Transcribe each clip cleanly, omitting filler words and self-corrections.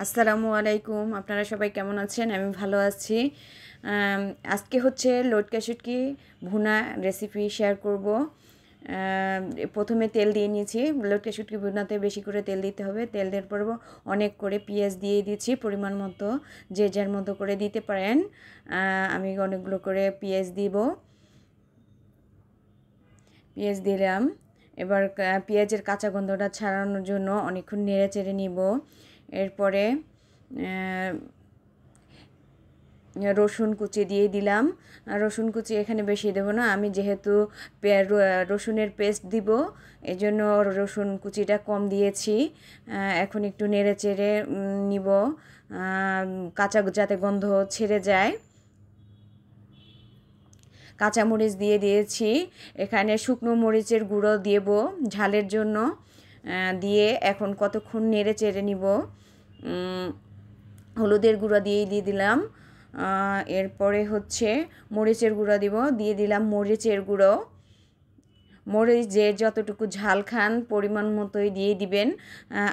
আসসালামু আলাইকুম। আপনারা সবাই কেমন আছেন? আমি ভালো আছি। আজকে হচ্ছে লটকা শুটকি ভুনা রেসিপি শেয়ার করব। প্রথমে তেল দিয়ে নিয়েছি। লটকা শুটকি ভুনাতে বেশি করে তেল দিতে হবে। তেল দেওয়ার পর অনেক করে পেঁয়াজ দিয়ে দিচ্ছি পরিমাণ মতো, যে যার মতো করে দিতে পারেন। আমি অনেকগুলো করে পেঁয়াজ দিব। পেঁয়াজ দিলাম। এবার পেঁয়াজের কাঁচা গন্ধটা ছাড়ানোর জন্য অনেকক্ষণ নেড়ে চেড়ে নিব। এরপরে রসুন কুচি দিয়ে দিলাম। রসুন কুচি এখানে বেশি দেবো না, আমি যেহেতু রসুনের পেস্ট দিব এজন্য রসুন কুচিটা কম দিয়েছি। এখন একটু নেড়ে চেড়ে নিব, কাঁচা যাতে গন্ধ ছেড়ে যায়। কাঁচামরিচ দিয়ে দিয়েছি, এখানে শুকনো মরিচের গুঁড়ো দেব ঝালের জন্য। দিয়ে এখন কতক্ষণ নেড়ে চেড়ে নিব। হলুদের গুঁড়ো দিয়ে দিলাম। এরপরে হচ্ছে মরিচের গুঁড়ো দিয়ে দিলাম মরিচের গুঁড়ো। মরিচ যে যতটুকু ঝাল খান পরিমাণ মতোই দিয়ে দিবেন।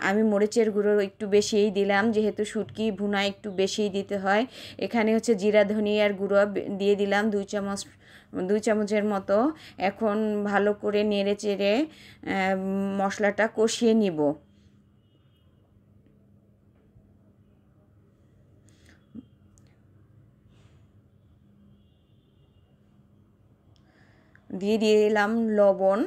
আমি মরিচের গুঁড়ো একটু বেশিই দিলাম, যেহেতু শুটকি ভুনা একটু বেশিই দিতে হয়। এখানে হচ্ছে জিরা ধনিয়ার গুঁড়ো দিয়ে দিলাম 2 চামচের মতো। এখন ভালো করে নেড়ে চেড়ে মশলাটা কষিয়ে নিব। দিয়ে দিলাম লবণ।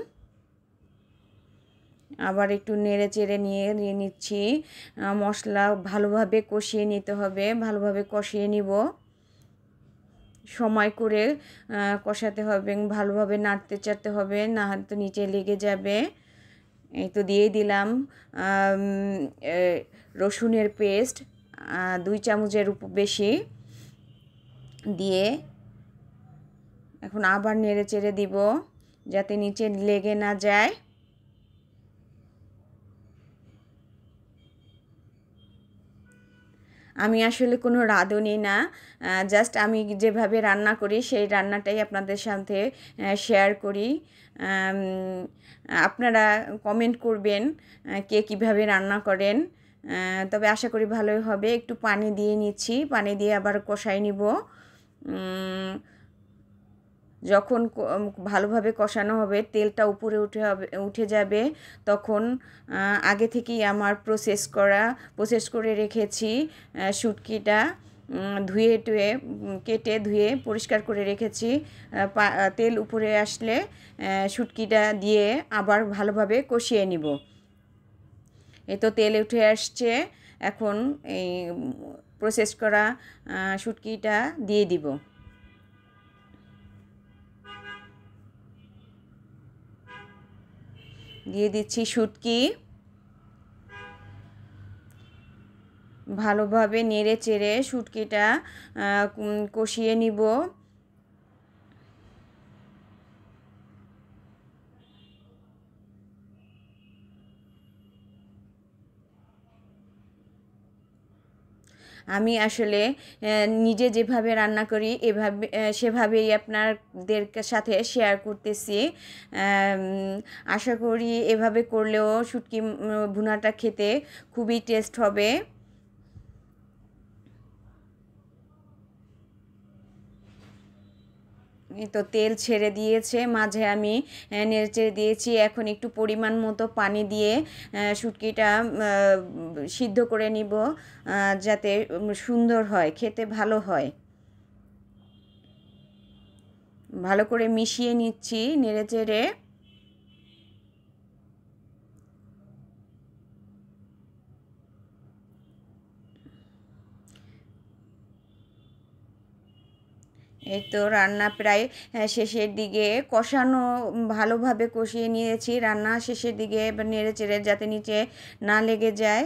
আবার একটু নেড়ে চেড়ে নিয়ে নিচ্ছি। মশলা ভালোভাবে কষিয়ে নিতে হবে, ভালোভাবে কষিয়ে নিব। সময় করে কষাতে হবে, ভালোভাবে নাড়তে চাড়তে হবে, না হয়তো নিচে লেগে যাবে। এই তো দিয়ে দিলাম রসুনের পেস্ট 2 চামচের বেশি দিয়ে এখন আবার নেড়ে চেড়ে দিব যাতে নিচে লেগে না যায়। আমি আসলে কোনো রাঁধুনি না, জাস্ট আমি যেভাবে রান্না করি সেই রান্নাটাই আপনাদের সাথে শেয়ার করি। আপনারা কমেন্ট করবেন কে কীভাবে রান্না করেন। তবে আশা করি ভালোই হবে। একটু পানি দিয়ে নিচ্ছি, পানি দিয়ে আবার কষাই নিব। যখন ভালোভাবে কষানো হবে, তেলটা উপরে উঠে যাবে, তখন আগে থেকেই আমার প্রসেস করে রেখেছি শুটকিটা ধুয়ে টুয়ে কেটে ধুয়ে পরিষ্কার করে রেখেছি। তেল উপরে আসলে শুটকিটা দিয়ে আবার ভালোভাবে কষিয়ে নিব। এই তো তেল উঠে আসছে, এখন এই প্রসেস করা শুটকিটা দিয়ে দিব। দিয়ে দিচ্ছি শুটকি। ভালোভাবে নেড়ে চেড়ে শুটকিটা কষিয়ে নিব। আমি আসলে নিজে যেভাবে রান্না করি সেভাবেই আপনাদের সাথে শেয়ার করতেছি। আশা করি এভাবে করলেও শুটকি ভুনাটা খেতে খুবই টেস্ট হবে। তো তেল ছেড়ে দিয়েছে, মাঝে আমি নেড়ে দিয়েছি। এখন একটু পরিমাণ মতো পানি দিয়ে শুটকিটা সিদ্ধ করে নিব, যাতে সুন্দর হয়, খেতে ভালো হয়। ভালো করে মিশিয়ে নিচ্ছি নেড়ে চেড়ে। এই তো রান্না প্রায় শেষের দিকে, কষানো ভালোভাবে কষিয়ে নিয়েছি। রান্না শেষের দিকে এবার নেড়ে চেড়ে যাতে নিচে না লেগে যায়।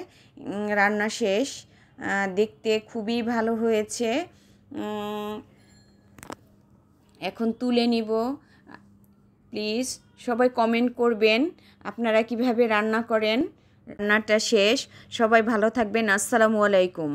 রান্না শেষ। দেখতে খুবই ভালো হয়েছে। এখন তুলে নিব। প্লিজ সবাই কমেন্ট করবেন আপনারা কিভাবে রান্না করেন। রান্নাটা শেষ। সবাই ভালো থাকবেন। আসসালামু আলাইকুম।